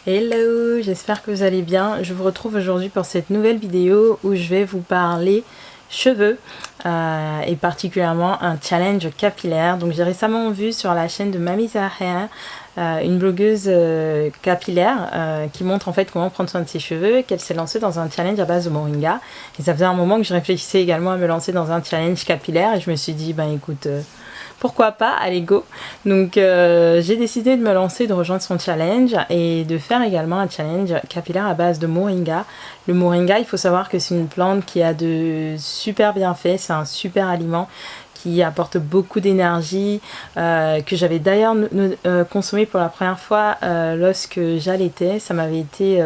Hello, j'espère que vous allez bien. Je vous retrouve aujourd'hui pour cette nouvelle vidéo où je vais vous parler cheveux et particulièrement un challenge capillaire. Donc j'ai récemment vu sur la chaîne de Mami Zahra une blogueuse capillaire qui montre en fait comment prendre soin de ses cheveux et qu'elle s'est lancée dans un challenge à base de moringa. Et ça faisait un moment que je réfléchissais également à me lancer dans un challenge capillaire et je me suis dit ben écoute pourquoi pas, allez go. Donc j'ai décidé de me lancer, de rejoindre son challenge et de faire également un challenge capillaire à base de moringa. Le moringa, il faut savoir que c'est une plante qui a de super bienfaits, c'est un super aliment qui apporte beaucoup d'énergie, que j'avais d'ailleurs consommé pour la première fois lorsque j'allaitais. Ça m'avait été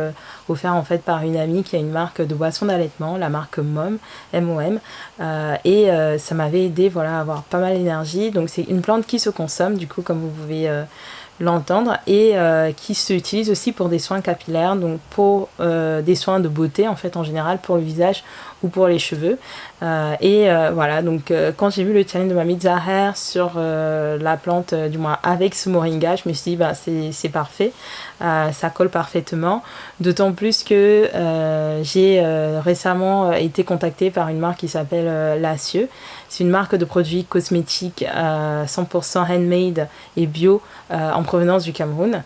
offert en fait par une amie qui a une marque de boisson d'allaitement, la marque MOM, M-O-M, et ça m'avait aidé voilà, à avoir pas mal d'énergie. Donc c'est une plante qui se consomme, du coup, comme vous pouvez l'entendre, et qui s'utilise aussi pour des soins capillaires, donc pour des soins de beauté en fait en général, pour le visage ou pour les cheveux. Voilà, donc quand j'ai vu le challenge de Mami Zahra sur la plante, du moins avec ce moringa, je me suis dit bah, c'est parfait, ça colle parfaitement, d'autant plus que j'ai récemment été contactée par une marque qui s'appelle Lacieux. C'est une marque de produits cosmétiques 100% handmade et bio en provenance du Cameroun,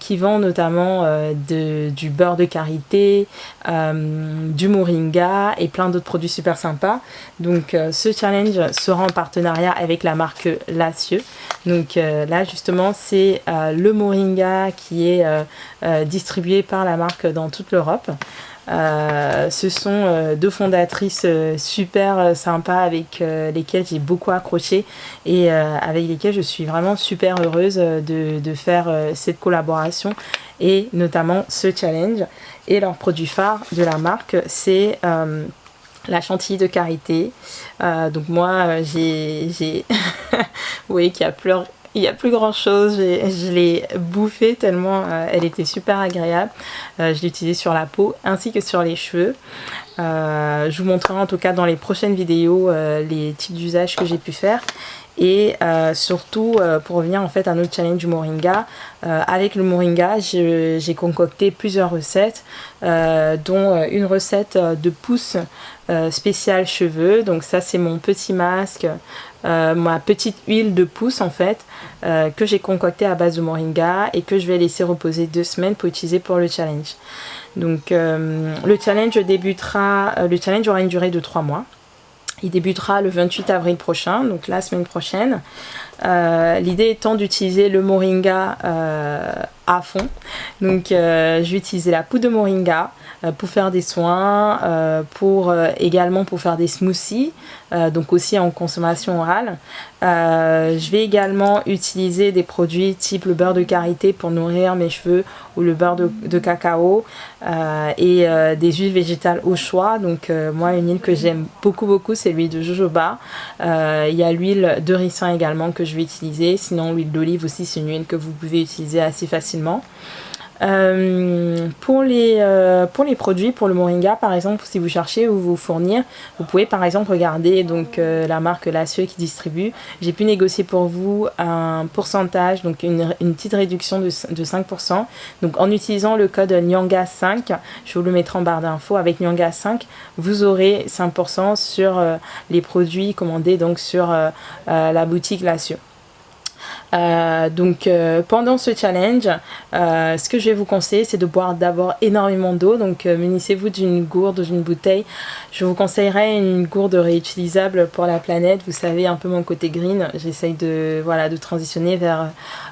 qui vend notamment du beurre de karité, du moringa et plein d'autres produits super sympas. Donc ce challenge sera en partenariat avec la marque Lacieux. Donc là justement c'est le moringa qui est distribué par la marque dans toute l'Europe. Ce sont deux fondatrices super sympas avec lesquelles j'ai beaucoup accroché et avec lesquelles je suis vraiment super heureuse de faire cette collaboration et notamment ce challenge. Et leur produit phare de la marque, c'est la chantilly de karité. Donc moi j'ai vous voyez qu'il y a il n'y a plus grand chose, je l'ai bouffée tellement elle était super agréable. Je l'ai utilisée sur la peau ainsi que sur les cheveux. Je vous montrerai en tout cas dans les prochaines vidéos les types d'usages que j'ai pu faire. Et surtout pour revenir en fait à notre challenge du moringa, avec le moringa j'ai concocté plusieurs recettes, dont une recette de pousse spéciale cheveux. Donc ça c'est mon petit masque, ma petite huile de pousse en fait, que j'ai concoctée à base de moringa et que je vais laisser reposer 2 semaines pour utiliser pour le challenge. Donc le challenge aura une durée de 3 mois. Il débutera le 28 avril prochain, donc la semaine prochaine. L'idée étant d'utiliser le moringa à fond. Donc je vais utiliser la poudre de moringa pour faire des soins, également pour faire des smoothies, donc aussi en consommation orale. Je vais également utiliser des produits type le beurre de karité pour nourrir mes cheveux ou le beurre de cacao et des huiles végétales au choix. Donc moi une huile que j'aime beaucoup c'est l'huile de jojoba. Il y a l'huile de ricin également que je vais utiliser. Sinon l'huile d'olive aussi c'est une huile que vous pouvez utiliser assez facilement. Pour les produits, pour le moringa par exemple, si vous cherchez où vous fournir, vous pouvez par exemple regarder donc la marque Lacieux qui distribue. J'ai pu négocier pour vous un pourcentage, donc une petite réduction de 5%. Donc en utilisant le code Nyanga5, je vous le mettrai en barre d'infos, avec Nyanga5 vous aurez 5% sur les produits commandés donc sur la boutique Lacieux. Pendant ce challenge, ce que je vais vous conseiller, c'est de boire d'abord énormément d'eau. Donc munissez-vous d'une gourde ou d'une bouteille. Je vous conseillerais une gourde réutilisable pour la planète. Vous savez un peu mon côté green. J'essaye de transitionner vers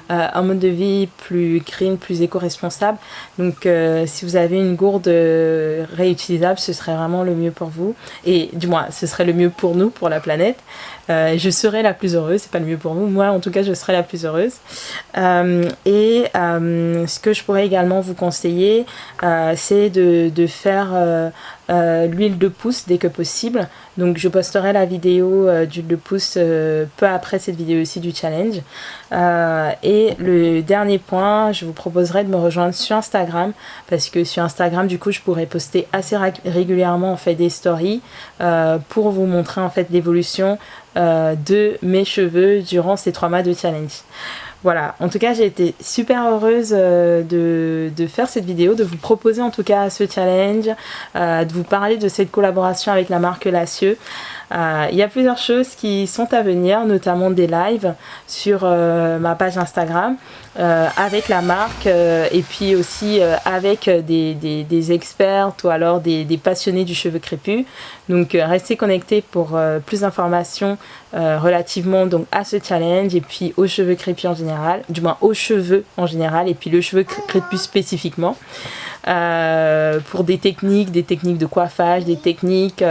un mode de vie plus green, plus éco-responsable. Donc si vous avez une gourde réutilisable, ce serait vraiment le mieux pour vous. Et du moins, ce serait le mieux pour nous, pour la planète. Je serai la plus heureuse, c'est pas le mieux pour vous, moi en tout cas je serai la plus heureuse. Ce que je pourrais également vous conseiller, c'est de faire l'huile de pousse dès que possible. Donc je posterai la vidéo d'huile de pousse peu après cette vidéo aussi du challenge. Et le dernier point, je vous proposerai de me rejoindre sur Instagram, parce que sur Instagram du coup je pourrais poster assez régulièrement en fait des stories pour vous montrer en fait l'évolution de mes cheveux durant ces 3 mois de challenge. voilà, en tout cas j'ai été super heureuse de faire cette vidéo, de vous proposer en tout cas ce challenge, de vous parler de cette collaboration avec la marque Lacieux. Il y a plusieurs choses qui sont à venir, notamment des lives sur ma page Instagram avec la marque et puis aussi avec des experts ou alors des passionnés du cheveu crépus. Donc restez connectés pour plus d'informations relativement donc, à ce challenge et puis aux cheveux crépus en général, du moins aux cheveux en général et puis le cheveu crépus spécifiquement. Pour des techniques de coiffage, des techniques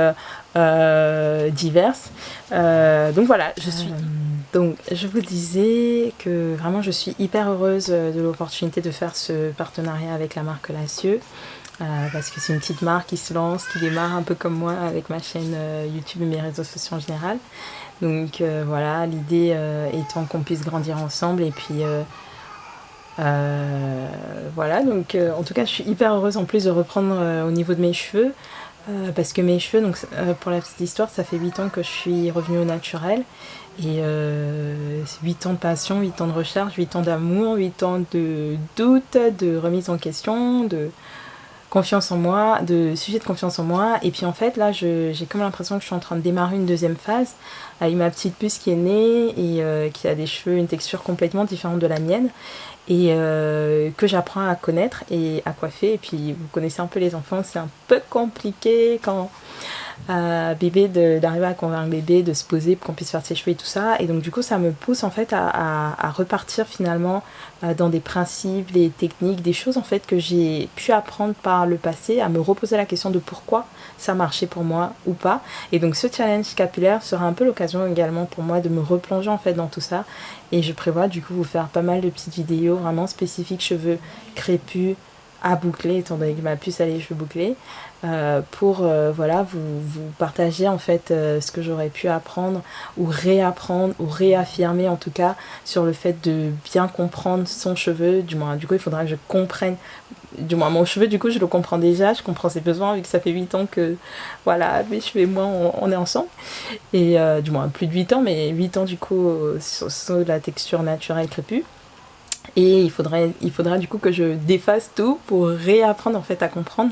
diverses. Donc voilà, donc je vous disais que vraiment je suis hyper heureuse de l'opportunité de faire ce partenariat avec la marque Lacieux. Parce que c'est une petite marque qui se lance, qui démarre un peu comme moi avec ma chaîne YouTube et mes réseaux sociaux en général. Donc voilà, l'idée étant qu'on puisse grandir ensemble et puis voilà, donc en tout cas je suis hyper heureuse en plus de reprendre au niveau de mes cheveux parce que mes cheveux, donc pour la petite histoire, ça fait 8 ans que je suis revenue au naturel et 8 ans de passion, 8 ans de recherche, 8 ans d'amour, 8 ans de doute, de remise en question, de confiance en moi, de sujet de confiance en moi. Et puis en fait là j'ai comme l'impression que je suis en train de démarrer une deuxième phase avec ma petite puce qui est née et qui a des cheveux, une texture complètement différente de la mienne et que j'apprends à connaître et à coiffer. Et puis vous connaissez un peu les enfants, c'est un peu compliqué quand bébé d'arriver à convaincre bébé de se poser pour qu'on puisse faire ses cheveux et tout ça, et donc du coup ça me pousse en fait à repartir finalement dans des principes, des techniques, des choses en fait que j'ai pu apprendre par le passé, à me reposer la question de pourquoi ça marchait pour moi ou pas. Et donc ce challenge capillaire sera un peu l'occasion également pour moi de me replonger en fait dans tout ça, et je prévois du coup vous faire pas mal de petites vidéos vraiment spécifiques cheveux crépus à boucler, étant donné que ma puce a les cheveux bouclés, pour voilà, vous partager en fait ce que j'aurais pu apprendre ou réapprendre ou réaffirmer en tout cas sur le fait de bien comprendre son cheveu. Du moins du coup il faudra que je comprenne, du moins mon cheveu du coup je le comprends déjà, je comprends ses besoins vu que ça fait 8 ans que voilà mes cheveux et moi on est ensemble, et du moins plus de 8 ans, mais 8 ans du coup sur la texture naturelle crépue. Et il faudra du coup que je défasse tout pour réapprendre en fait à comprendre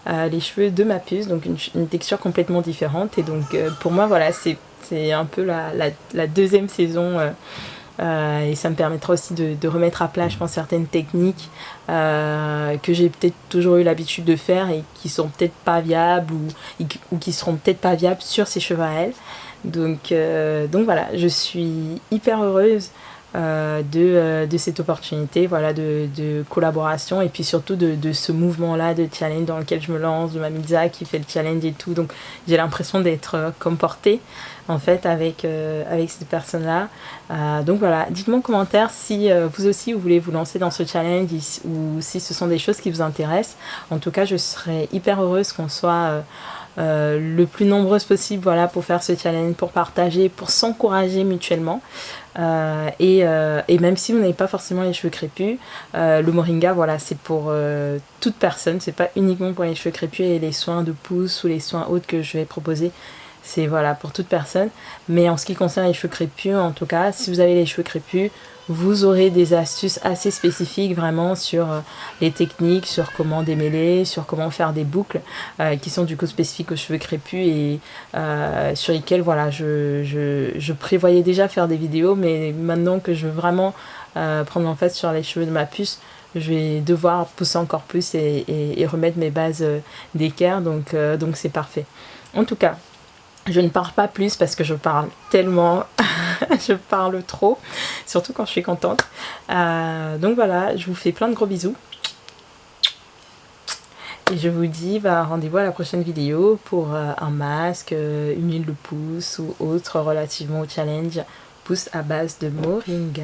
les cheveux de ma puce, donc une texture complètement différente. Et donc pour moi voilà, c'est un peu la deuxième saison et ça me permettra aussi de remettre à plat je pense certaines techniques que j'ai peut-être toujours eu l'habitude de faire et qui sont peut-être pas viables ou qui seront peut-être pas viables sur ses cheveux à elle. Donc voilà, je suis hyper heureuse de cette opportunité voilà, de collaboration, et puis surtout de ce mouvement là de challenge dans lequel je me lance, de Mamilza qui fait le challenge et tout. Donc j'ai l'impression d'être comme portée en fait avec ces personnes là. Donc voilà, dites-moi en commentaire si vous aussi vous voulez vous lancer dans ce challenge ou si ce sont des choses qui vous intéressent. En tout cas je serais hyper heureuse qu'on soit le plus nombreuses possible voilà, pour faire ce challenge, pour partager, pour s'encourager mutuellement. Et même si vous n'avez pas forcément les cheveux crépus, le moringa voilà, c'est pour toute personne, c'est pas uniquement pour les cheveux crépus, et les soins de pouce ou les soins autres que je vais proposer, c'est voilà, pour toute personne. Mais en ce qui concerne les cheveux crépus, en tout cas si vous avez les cheveux crépus, vous aurez des astuces assez spécifiques vraiment sur les techniques, sur comment démêler, sur comment faire des boucles qui sont du coup spécifiques aux cheveux crépus et sur lesquels voilà, je prévoyais déjà faire des vidéos, mais maintenant que je veux vraiment prendre en face sur les cheveux de ma puce, je vais devoir pousser encore plus et remettre mes bases d'équerre, donc c'est parfait. En tout cas, je ne parle pas plus parce que je parle tellement, je parle trop, surtout quand je suis contente. Donc voilà, je vous fais plein de gros bisous. Et je vous dis rendez-vous à la prochaine vidéo pour un masque, une huile de pouce ou autre relativement au challenge pouce à base de moringa.